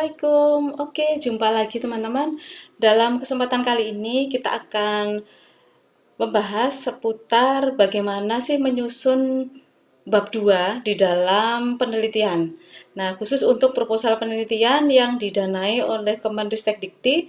Assalamualaikum. Oke, jumpa lagi teman-teman. Dalam kesempatan kali ini kita akan membahas seputar bagaimana sih menyusun bab 2 di dalam penelitian. Nah, khusus untuk proposal penelitian yang didanai oleh Kemendikbudristek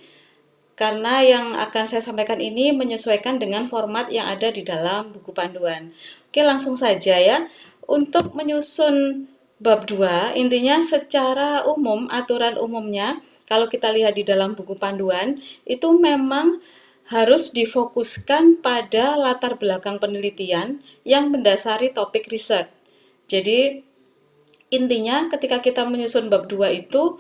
karena yang akan saya sampaikan ini menyesuaikan dengan format yang ada di dalam buku panduan. Oke, langsung saja ya. Untuk menyusun bab 2, intinya secara umum, aturan umumnya, kalau kita lihat di dalam buku panduan, itu memang harus difokuskan pada latar belakang penelitian yang mendasari topik riset. Jadi, intinya ketika kita menyusun bab 2 itu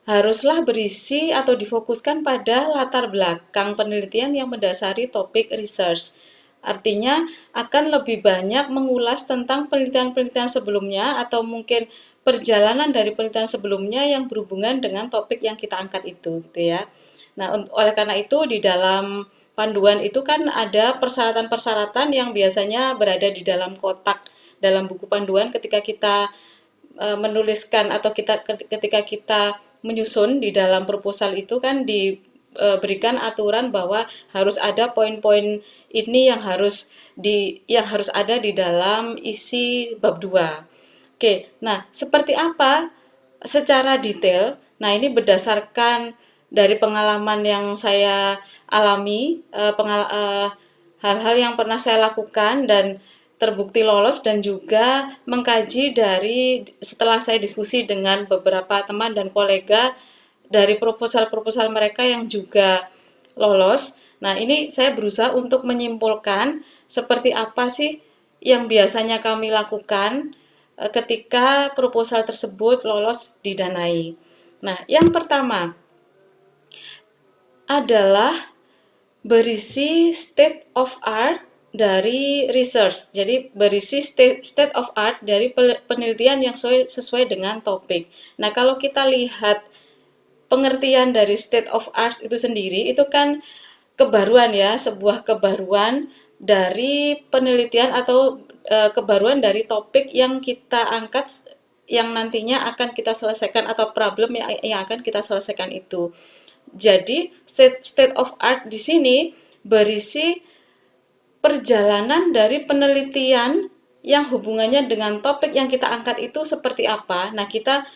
haruslah berisi atau difokuskan pada latar belakang penelitian yang mendasari topik research. Artinya akan lebih banyak mengulas tentang penelitian-penelitian sebelumnya atau mungkin perjalanan dari penelitian sebelumnya yang berhubungan dengan topik yang kita angkat itu, gitu ya. Nah, oleh karena itu di dalam panduan itu kan ada persyaratan-persyaratan yang biasanya berada di dalam kotak dalam buku panduan ketika kita menuliskan atau ketika kita menyusun di dalam proposal itu kan diberikan aturan bahwa harus ada poin-poin ini yang harus ada di dalam isi bab 2. Oke, nah seperti apa secara detail? Nah, ini berdasarkan dari pengalaman yang saya alami, hal-hal yang pernah saya lakukan dan terbukti lolos, dan juga mengkaji dari setelah saya diskusi dengan beberapa teman dan kolega dari proposal-proposal mereka yang juga lolos. Nah, ini saya berusaha untuk menyimpulkan seperti apa sih yang biasanya kami lakukan ketika proposal tersebut lolos didanai. Nah, yang pertama adalah berisi state of art dari research. Jadi berisi state of art dari penelitian yang sesuai dengan topik. Nah, kalau kita lihat pengertian dari state of art itu sendiri, itu kan kebaruan ya, sebuah kebaruan dari penelitian atau kebaruan dari topik yang kita angkat yang nantinya akan kita selesaikan atau problem yang akan kita selesaikan itu. Jadi, state of art di sini berisi perjalanan dari penelitian yang hubungannya dengan topik yang kita angkat itu seperti apa. Nah, kita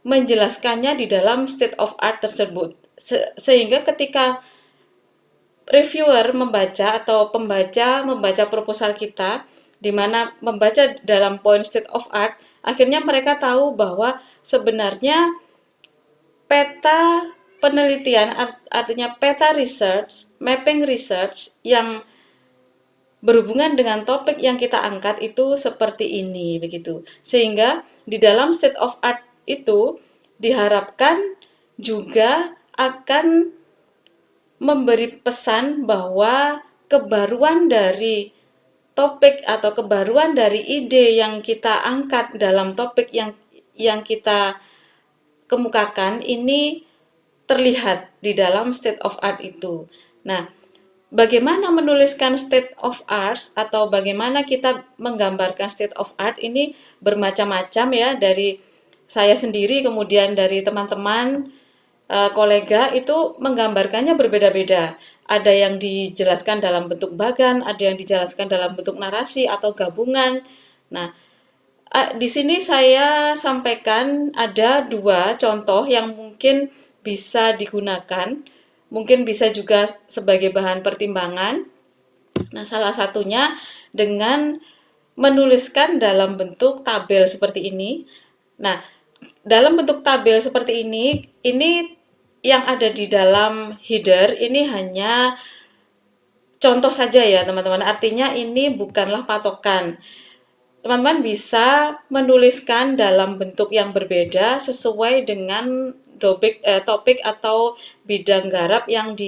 menjelaskannya di dalam state of art tersebut. Sehingga ketika reviewer membaca atau pembaca membaca proposal kita, di mana membaca dalam poin state of art, akhirnya mereka tahu bahwa sebenarnya peta penelitian, artinya peta research, mapping research yang berhubungan dengan topik yang kita angkat itu seperti ini, begitu. Sehingga di dalam state of art itu diharapkan juga akan memberi pesan bahwa kebaruan dari topik atau kebaruan dari ide yang kita angkat dalam topik yang kita kemukakan ini terlihat di dalam state of art itu. Nah, bagaimana menuliskan state of art atau bagaimana kita menggambarkan state of art ini bermacam-macam ya, dari saya sendiri kemudian dari teman-teman kolega itu menggambarkannya berbeda-beda. Ada yang dijelaskan dalam bentuk bagan, ada yang dijelaskan dalam bentuk narasi atau gabungan. Nah, di sini saya sampaikan ada dua contoh yang mungkin bisa digunakan, mungkin bisa juga sebagai bahan pertimbangan. Nah, salah satunya dengan menuliskan dalam bentuk tabel seperti ini. Nah, dalam bentuk tabel seperti ini yang ada di dalam header ini hanya contoh saja ya teman-teman, artinya ini bukanlah patokan. Teman-teman bisa menuliskan dalam bentuk yang berbeda sesuai dengan topik atau bidang garap yang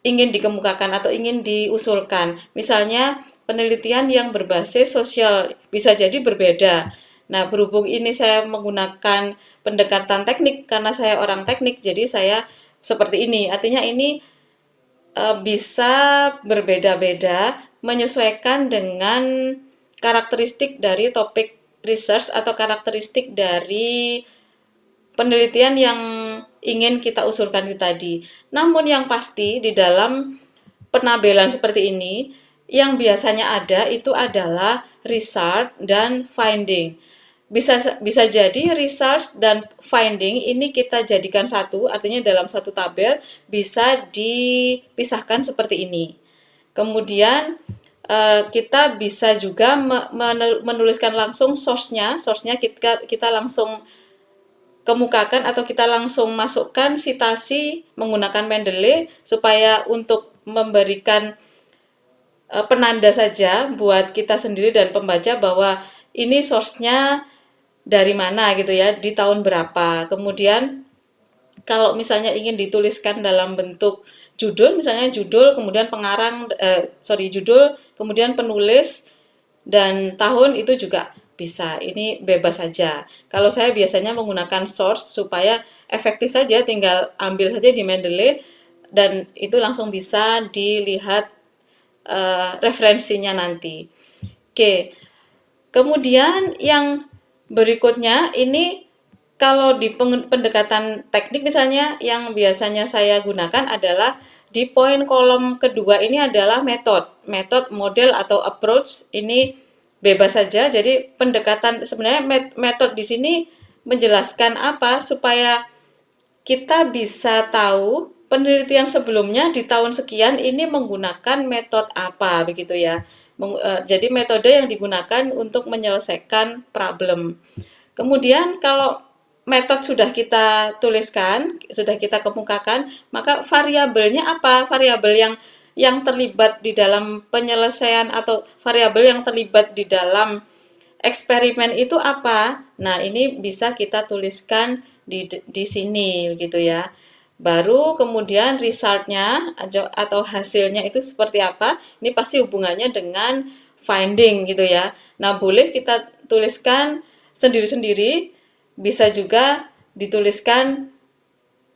ingin dikemukakan atau ingin diusulkan. Misalnya penelitian yang berbasis sosial bisa jadi berbeda. Nah, berhubung ini saya menggunakan pendekatan teknik karena saya orang teknik, jadi saya seperti ini. Artinya ini bisa berbeda-beda menyesuaikan dengan karakteristik dari topik research atau karakteristik dari penelitian yang ingin kita usulkan itu tadi. Namun yang pasti di dalam penabelan seperti ini, yang biasanya ada itu adalah result dan finding. Bisa jadi result dan finding ini kita jadikan satu, artinya dalam satu tabel bisa dipisahkan seperti ini. Kemudian kita bisa juga menuliskan langsung source-nya kita langsung kemukakan atau kita langsung masukkan sitasi menggunakan Mendeley supaya untuk memberikan penanda saja buat kita sendiri dan pembaca bahwa ini source-nya dari mana gitu ya, di tahun berapa. Kemudian kalau misalnya ingin dituliskan dalam bentuk judul, misalnya judul, kemudian judul, kemudian penulis, dan tahun itu juga bisa. Ini bebas saja. Kalau saya biasanya menggunakan source supaya efektif saja, tinggal ambil saja di Mendeley, dan itu langsung bisa dilihat referensinya nanti. Oke, kemudian yang berikutnya ini kalau di pendekatan teknik misalnya yang biasanya saya gunakan adalah di poin kolom kedua ini adalah metode, model atau approach. Ini bebas saja. Jadi pendekatan sebenarnya metode di sini menjelaskan apa supaya kita bisa tahu penelitian sebelumnya di tahun sekian ini menggunakan metode apa begitu ya. Jadi metode yang digunakan untuk menyelesaikan problem. Kemudian kalau metode sudah kita tuliskan, sudah kita kemukakan, maka variabelnya apa? Variabel yang terlibat di dalam penyelesaian atau variabel yang terlibat di dalam eksperimen itu apa? Nah, ini bisa kita tuliskan di sini gitu ya. Baru kemudian resultnya atau hasilnya itu seperti apa? Ini pasti hubungannya dengan finding gitu ya. Nah, boleh kita tuliskan sendiri-sendiri, bisa juga dituliskan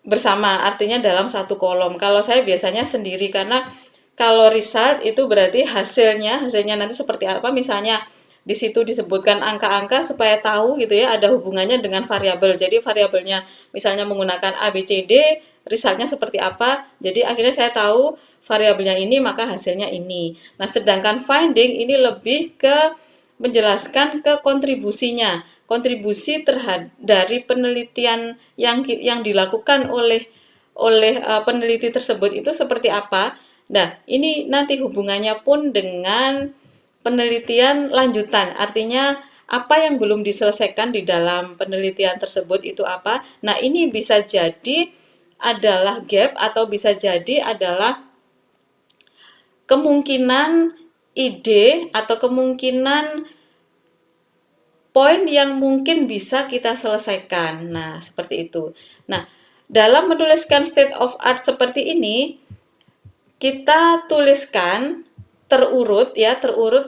bersama, artinya dalam satu kolom. Kalau saya biasanya sendiri karena kalau result itu berarti hasilnya nanti seperti apa, misalnya di situ disebutkan angka-angka supaya tahu gitu ya, ada hubungannya dengan variabel. Jadi variabelnya misalnya menggunakan A, B, C, D, resultnya seperti apa. Jadi akhirnya saya tahu variabelnya ini, maka hasilnya ini. Nah, sedangkan finding ini lebih ke menjelaskan ke kontribusinya. Kontribusi dari penelitian yang dilakukan oleh peneliti tersebut itu seperti apa. Nah, ini nanti hubungannya pun dengan penelitian lanjutan, artinya apa yang belum diselesaikan di dalam penelitian tersebut itu apa. Nah, ini bisa jadi adalah gap atau bisa jadi adalah kemungkinan ide atau kemungkinan poin yang mungkin bisa kita selesaikan. Nah, seperti itu. Nah, dalam menuliskan state of art seperti ini, kita tuliskan terurut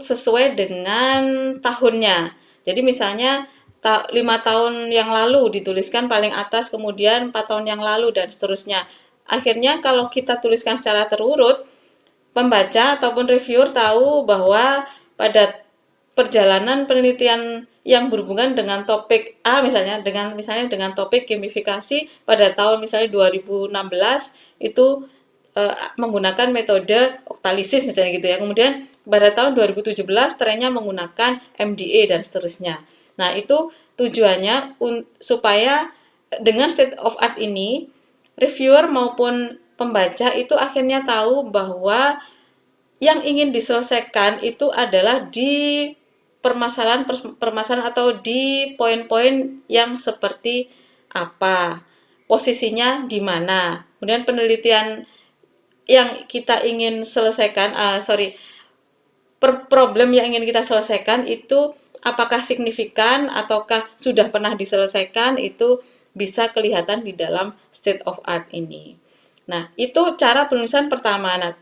sesuai dengan tahunnya. Jadi misalnya 5 tahun yang lalu dituliskan paling atas, kemudian 4 tahun yang lalu dan seterusnya. Akhirnya kalau kita tuliskan secara terurut, pembaca ataupun reviewer tahu bahwa pada perjalanan penelitian yang berhubungan dengan topik A misalnya dengan topik gamifikasi pada tahun misalnya 2016 itu menggunakan metode oktalisis misalnya gitu ya. Kemudian pada tahun 2017 trennya menggunakan MDA dan seterusnya. Nah, itu tujuannya supaya dengan state of art ini reviewer maupun pembaca itu akhirnya tahu bahwa yang ingin diselesaikan itu adalah di permasalahan atau di poin-poin yang seperti apa, posisinya di mana, kemudian penelitian yang kita ingin selesaikan, problem yang ingin kita selesaikan itu apakah signifikan ataukah sudah pernah diselesaikan, itu bisa kelihatan di dalam state of art ini. Nah, itu cara penulisan pertama. Nah,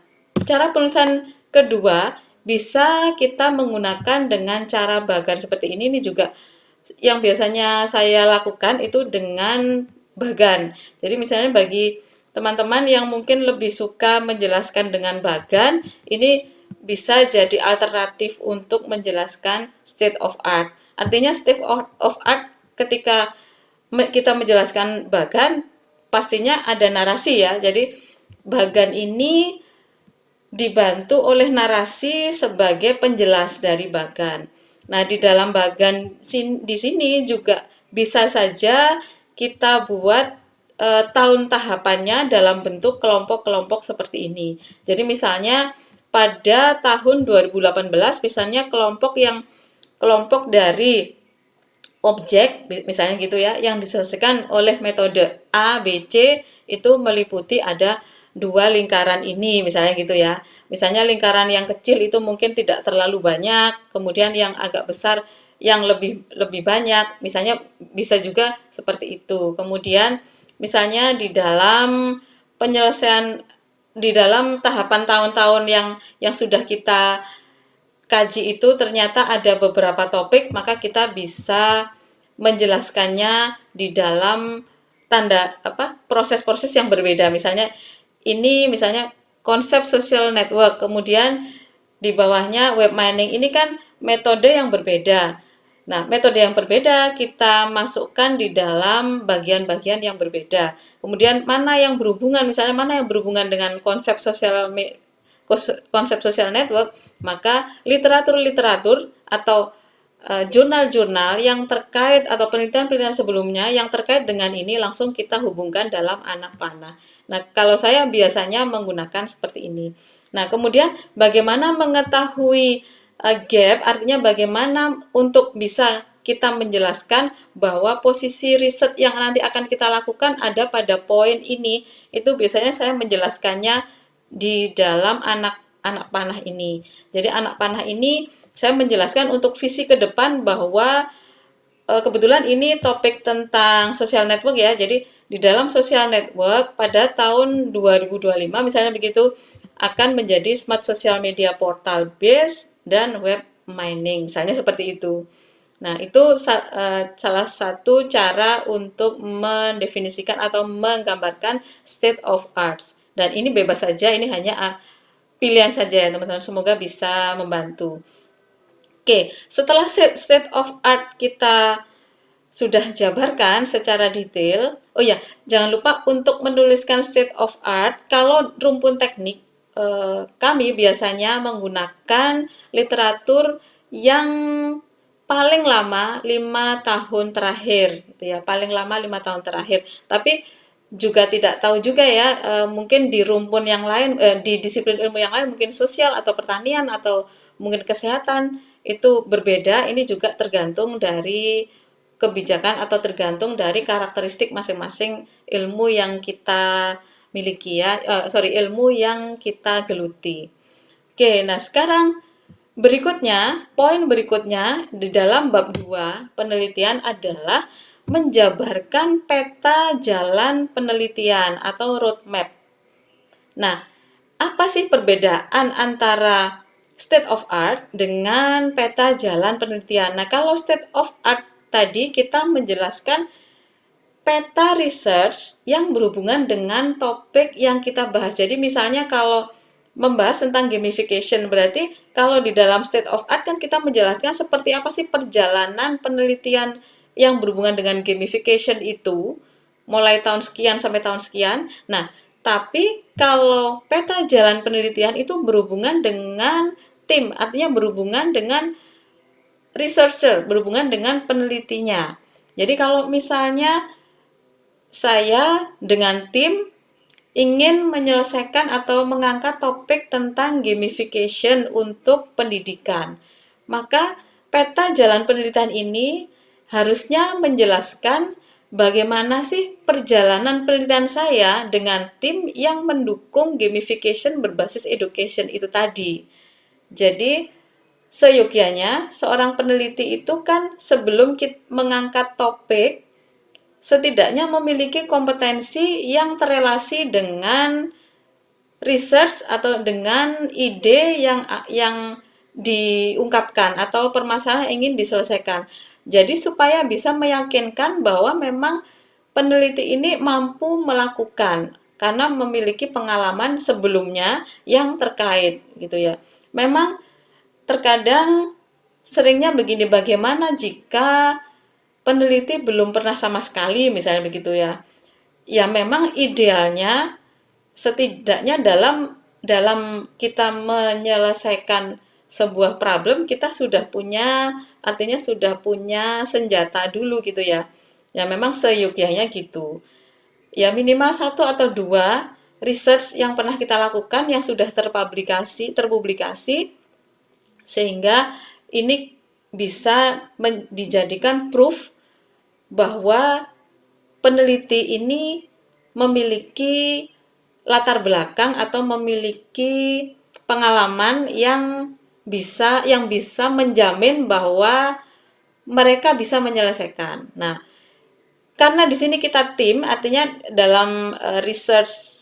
cara penulisan kedua bisa kita menggunakan dengan cara bagan seperti ini. Ini juga yang biasanya saya lakukan itu dengan bagan. Jadi misalnya bagi teman-teman yang mungkin lebih suka menjelaskan dengan bagan, ini bisa jadi alternatif untuk menjelaskan state of art. Artinya state of art ketika kita menjelaskan bagan, pastinya ada narasi ya. Jadi bagan ini dibantu oleh narasi sebagai penjelas dari bagan. Nah, di dalam bagan di sini juga bisa saja kita buat tahun tahapannya dalam bentuk kelompok-kelompok seperti ini. Jadi misalnya pada tahun 2018 misalnya kelompok dari objek misalnya gitu ya yang diselesaikan oleh metode A, B, C itu meliputi ada dua lingkaran ini misalnya gitu ya. Misalnya lingkaran yang kecil itu mungkin tidak terlalu banyak, kemudian yang agak besar yang lebih lebih banyak. Misalnya bisa juga seperti itu. Kemudian misalnya di dalam tahapan tahun-tahun yang sudah kita kaji itu ternyata ada beberapa topik, maka kita bisa menjelaskannya di dalam proses-proses yang berbeda. Misalnya ini misalnya konsep social network, kemudian di bawahnya web mining ini kan metode yang berbeda. Nah, metode yang berbeda kita masukkan di dalam bagian-bagian yang berbeda. Kemudian misalnya mana yang berhubungan dengan konsep social network, maka literatur-literatur atau jurnal-jurnal yang terkait atau penelitian-penelitian sebelumnya yang terkait dengan ini langsung kita hubungkan dalam anak panah. Nah, kalau saya biasanya menggunakan seperti ini. Nah, kemudian bagaimana mengetahui gap, artinya bagaimana untuk bisa kita menjelaskan bahwa posisi riset yang nanti akan kita lakukan ada pada poin ini, itu biasanya saya menjelaskannya di dalam anak panah ini. Jadi anak panah ini saya menjelaskan untuk visi ke depan bahwa kebetulan ini topik tentang social network ya. Jadi di dalam social network pada tahun 2025 misalnya begitu akan menjadi smart social media portal base dan web mining. Misalnya seperti itu. Nah, itu salah satu cara untuk mendefinisikan atau menggambarkan state of arts. Dan ini bebas saja, ini hanya pilihan saja ya teman-teman. Semoga bisa membantu. Oke, setelah state of art kita sudah jabarkan secara detail. Oh ya, jangan lupa untuk menuliskan state of art. Kalau rumpun teknik, kami biasanya menggunakan literatur yang paling lama 5 tahun terakhir, gitu ya. Paling lama 5 tahun terakhir. Tapi juga tidak tahu juga ya, mungkin di rumpun yang lain, di disiplin ilmu yang lain, mungkin sosial atau pertanian atau mungkin kesehatan itu berbeda. Ini juga tergantung dari kebijakan atau tergantung dari karakteristik masing-masing ilmu yang kita miliki ya, ilmu yang kita geluti. Oke, nah sekarang poin berikutnya di dalam bab 2 penelitian adalah menjabarkan peta jalan penelitian atau roadmap. Nah, apa sih perbedaan antara state of art dengan peta jalan penelitian? Nah, kalau state of art tadi kita menjelaskan peta research yang berhubungan dengan topik yang kita bahas. Jadi misalnya kalau membahas tentang gamification, berarti kalau di dalam state of art kan kita menjelaskan seperti apa sih perjalanan penelitian yang berhubungan dengan gamification itu, mulai tahun sekian sampai tahun sekian. Nah, tapi kalau peta jalan penelitian itu berhubungan dengan tim, artinya berhubungan dengan researcher, berhubungan dengan penelitinya. Jadi kalau misalnya saya dengan tim ingin menyelesaikan atau mengangkat topik tentang gamification untuk pendidikan, maka peta jalan penelitian ini harusnya menjelaskan bagaimana sih perjalanan penelitian saya dengan tim yang mendukung gamification berbasis education itu tadi. Jadi, seyogyanya seorang peneliti itu kan sebelum mengangkat topik setidaknya memiliki kompetensi yang terrelasi dengan research atau dengan ide yang diungkapkan atau permasalahan yang ingin diselesaikan. Jadi supaya bisa meyakinkan bahwa memang peneliti ini mampu melakukan karena memiliki pengalaman sebelumnya yang terkait gitu ya. Memang terkadang seringnya begini, bagaimana jika peneliti belum pernah sama sekali, misalnya begitu ya. Ya memang idealnya setidaknya dalam kita menyelesaikan sebuah problem kita sudah punya, artinya sudah punya senjata dulu gitu ya. Ya memang seyogyanya gitu. Ya minimal satu atau dua research yang pernah kita lakukan yang sudah terpublikasi sehingga ini bisa dijadikan proof bahwa peneliti ini memiliki latar belakang atau memiliki pengalaman yang bisa menjamin bahwa mereka bisa menyelesaikan. Nah, karena di sini kita tim, artinya dalam research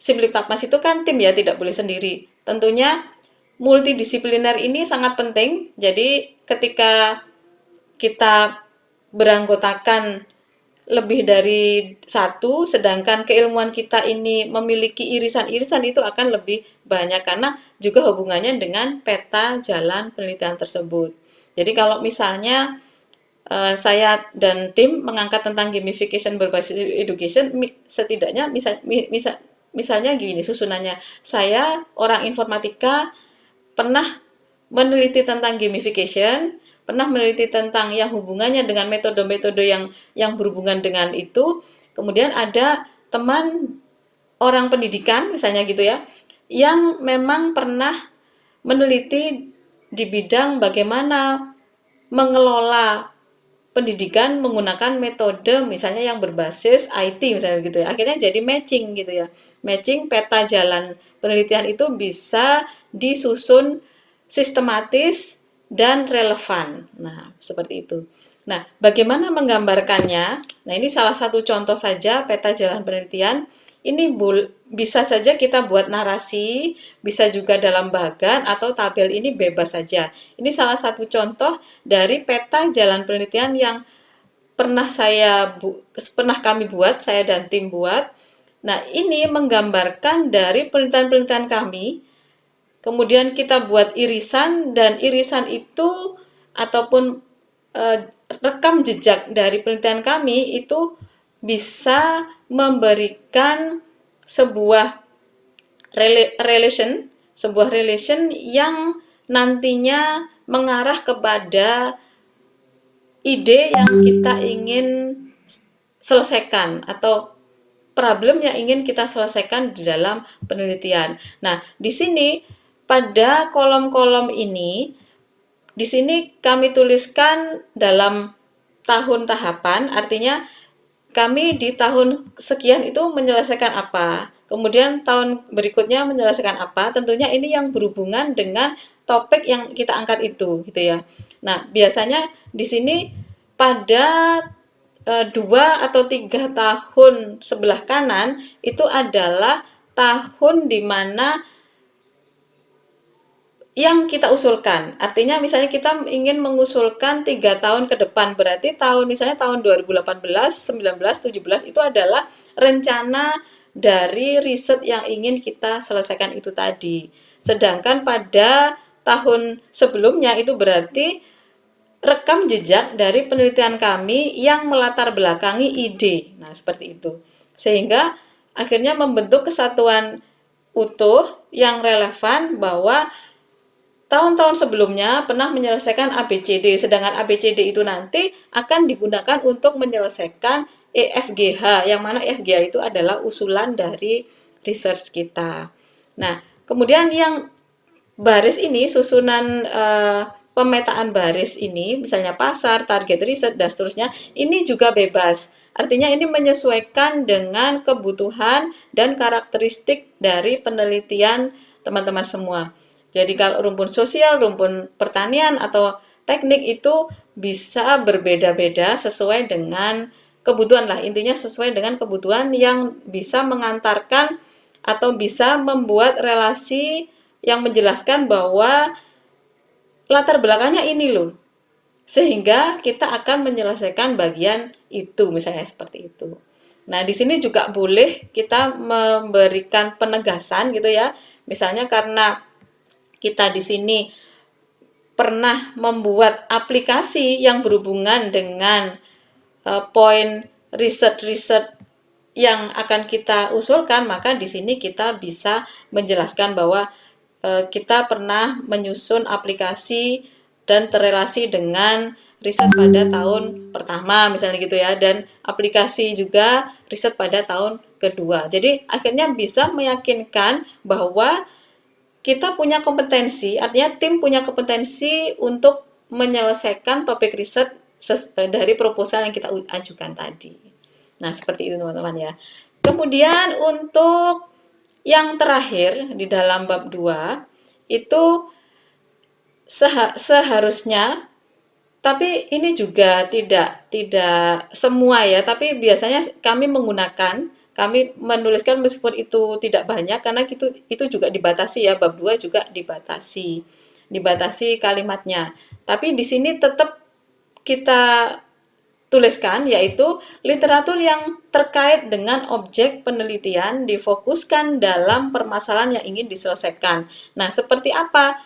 Simliptakmas itu kan tim ya, tidak boleh sendiri. Tentunya multidisipliner ini sangat penting. Jadi ketika kita beranggotakan lebih dari satu, sedangkan keilmuan kita ini memiliki irisan-irisan itu akan lebih banyak karena juga hubungannya dengan peta jalan penelitian tersebut. Jadi kalau misalnya saya dan tim mengangkat tentang gamification berbasis education, setidaknya misalnya gini susunannya, saya orang informatika pernah meneliti tentang gamification, pernah meneliti tentang yang hubungannya dengan metode-metode yang berhubungan dengan itu. Kemudian ada teman orang pendidikan misalnya gitu ya, yang memang pernah meneliti di bidang bagaimana mengelola pendidikan menggunakan metode misalnya yang berbasis IT misalnya gitu ya. Akhirnya jadi matching gitu ya. Matching peta jalan penelitian itu bisa disusun sistematis dan relevan. Nah, seperti itu. Nah, bagaimana menggambarkannya? Nah, ini salah satu contoh saja peta jalan penelitian. Ini bisa saja kita buat narasi, bisa juga dalam bagan atau tabel, ini bebas saja. Ini salah satu contoh dari peta jalan penelitian yang pernah kami buat, saya dan tim buat. Nah, ini menggambarkan dari penelitian-penelitian kami. Kemudian kita buat irisan dan irisan itu ataupun rekam jejak dari penelitian kami itu bisa memberikan sebuah relation yang nantinya mengarah kepada ide yang kita ingin selesaikan atau problem yang ingin kita selesaikan di dalam penelitian. Nah, di sini pada kolom-kolom ini, di sini kami tuliskan dalam tahun tahapan, artinya kami di tahun sekian itu menyelesaikan apa, kemudian tahun berikutnya menyelesaikan apa, tentunya ini yang berhubungan dengan topik yang kita angkat itu, gitu ya. Nah, biasanya di sini pada 2 atau 3 tahun sebelah kanan itu adalah tahun di mana yang kita usulkan. Artinya misalnya kita ingin mengusulkan 3 tahun ke depan, berarti misalnya tahun 2018, 19, 17 itu adalah rencana dari riset yang ingin kita selesaikan itu tadi. Sedangkan pada tahun sebelumnya itu berarti rekam jejak dari penelitian kami yang melatar belakangi ide. Nah, seperti itu. Sehingga akhirnya membentuk kesatuan utuh yang relevan bahwa tahun-tahun sebelumnya pernah menyelesaikan ABCD, sedangkan ABCD itu nanti akan digunakan untuk menyelesaikan EFGH, yang mana EFGH itu adalah usulan dari research kita. Nah, kemudian yang baris ini, susunan pemetaan baris ini, misalnya pasar, target riset, dan seterusnya, ini juga bebas. Artinya ini menyesuaikan dengan kebutuhan dan karakteristik dari penelitian teman-teman semua. Jadi kalau rumpun sosial, rumpun pertanian, atau teknik itu bisa berbeda-beda sesuai dengan kebutuhan lah. Intinya sesuai dengan kebutuhan yang bisa mengantarkan atau bisa membuat relasi yang menjelaskan bahwa latar belakangnya ini loh. Sehingga kita akan menyelesaikan bagian itu, misalnya seperti itu. Nah, di sini juga boleh kita memberikan penegasan gitu ya. Misalnya karena kita di sini pernah membuat aplikasi yang berhubungan dengan poin riset-riset yang akan kita usulkan, maka di sini kita bisa menjelaskan bahwa kita pernah menyusun aplikasi dan terrelasi dengan riset pada tahun pertama misalnya gitu ya, dan aplikasi juga riset pada tahun kedua. Jadi akhirnya bisa meyakinkan bahwa kita punya kompetensi, artinya tim punya kompetensi untuk menyelesaikan topik riset dari proposal yang kita ajukan tadi. Nah, seperti itu teman-teman ya. Kemudian untuk yang terakhir di dalam bab 2 itu seharusnya, tapi ini juga tidak semua ya, tapi biasanya kami menuliskan meskipun itu tidak banyak karena itu juga dibatasi ya, bab 2 juga dibatasi kalimatnya. Tapi di sini tetap kita tuliskan, yaitu literatur yang terkait dengan objek penelitian difokuskan dalam permasalahan yang ingin diselesaikan. Nah, seperti apa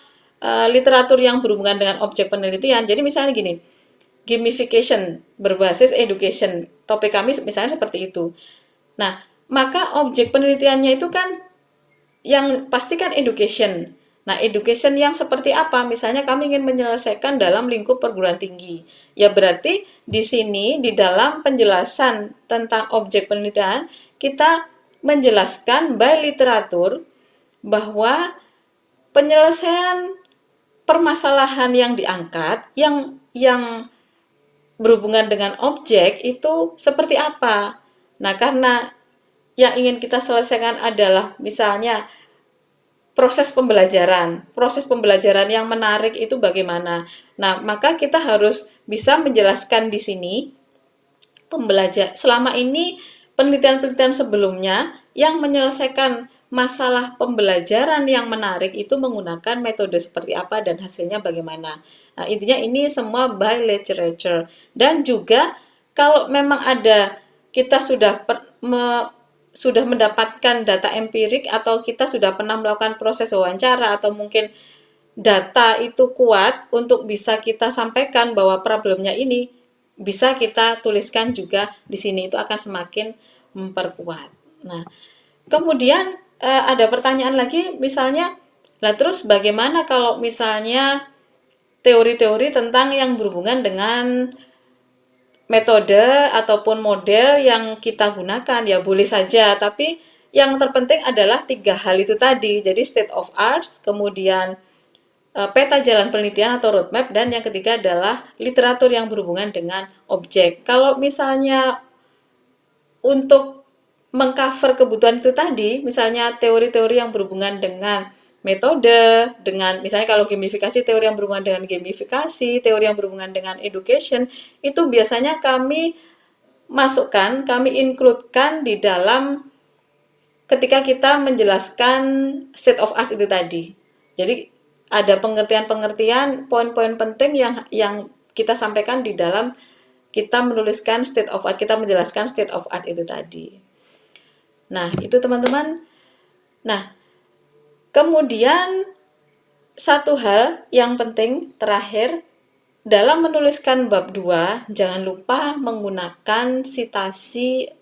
literatur yang berhubungan dengan objek penelitian? Jadi misalnya gini, gamification berbasis education, topik kami misalnya seperti itu. Nah, maka objek penelitiannya itu kan yang pasti kan education. Nah, education yang seperti apa? Misalnya kami ingin menyelesaikan dalam lingkup perguruan tinggi. Ya berarti di sini di dalam penjelasan tentang objek penelitian kita menjelaskan by literatur bahwa penyelesaian permasalahan yang diangkat yang berhubungan dengan objek itu seperti apa. Nah, karena yang ingin kita selesaikan adalah misalnya proses pembelajaran yang menarik itu bagaimana. Nah, maka kita harus bisa menjelaskan di sini selama ini penelitian-penelitian sebelumnya yang menyelesaikan masalah pembelajaran yang menarik itu menggunakan metode seperti apa dan hasilnya bagaimana. Nah, intinya ini semua by literature. Dan juga kalau memang ada kita sudah mendapatkan data empirik atau kita sudah pernah melakukan proses wawancara atau mungkin data itu kuat untuk bisa kita sampaikan bahwa problemnya ini, bisa kita tuliskan juga di sini, itu akan semakin memperkuat. Nah, kemudian ada pertanyaan lagi misalnya, lah terus bagaimana kalau misalnya teori-teori tentang yang berhubungan dengan metode ataupun model yang kita gunakan? Ya boleh saja, tapi yang terpenting adalah 3 hal itu tadi. Jadi state of art, kemudian peta jalan penelitian atau roadmap, dan yang ketiga adalah literatur yang berhubungan dengan objek. Kalau misalnya untuk mengcover kebutuhan itu tadi, misalnya teori-teori yang berhubungan dengan metode, dengan misalnya kalau gamifikasi, teori yang berhubungan dengan gamifikasi, teori yang berhubungan dengan education, itu biasanya kami include-kan di dalam ketika kita menjelaskan state of art itu tadi. Jadi ada pengertian-pengertian, poin-poin penting yang kita sampaikan di dalam kita menuliskan state of art, kita menjelaskan state of art itu tadi. Nah, itu teman-teman. Nah, kemudian satu hal yang penting terakhir, dalam menuliskan bab 2, jangan lupa menggunakan citasi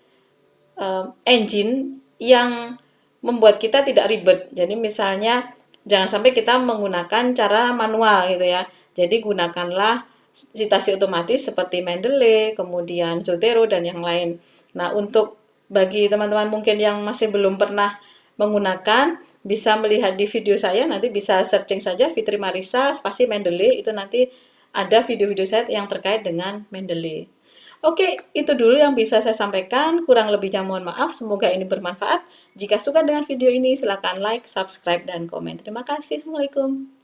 engine yang membuat kita tidak ribet. Jadi misalnya jangan sampai kita menggunakan cara manual gitu ya. Jadi gunakanlah citasi otomatis seperti Mendeley, kemudian Zotero dan yang lain. Nah, untuk bagi teman-teman mungkin yang masih belum pernah menggunakan, bisa melihat di video saya, nanti bisa searching saja Fitri Marisa spasi Mendeley, itu nanti ada video-video saya yang terkait dengan Mendeley. Oke, itu dulu yang bisa saya sampaikan. Kurang lebihnya mohon maaf. Semoga ini bermanfaat. Jika suka dengan video ini, silakan like, subscribe, dan komen. Terima kasih. Assalamualaikum.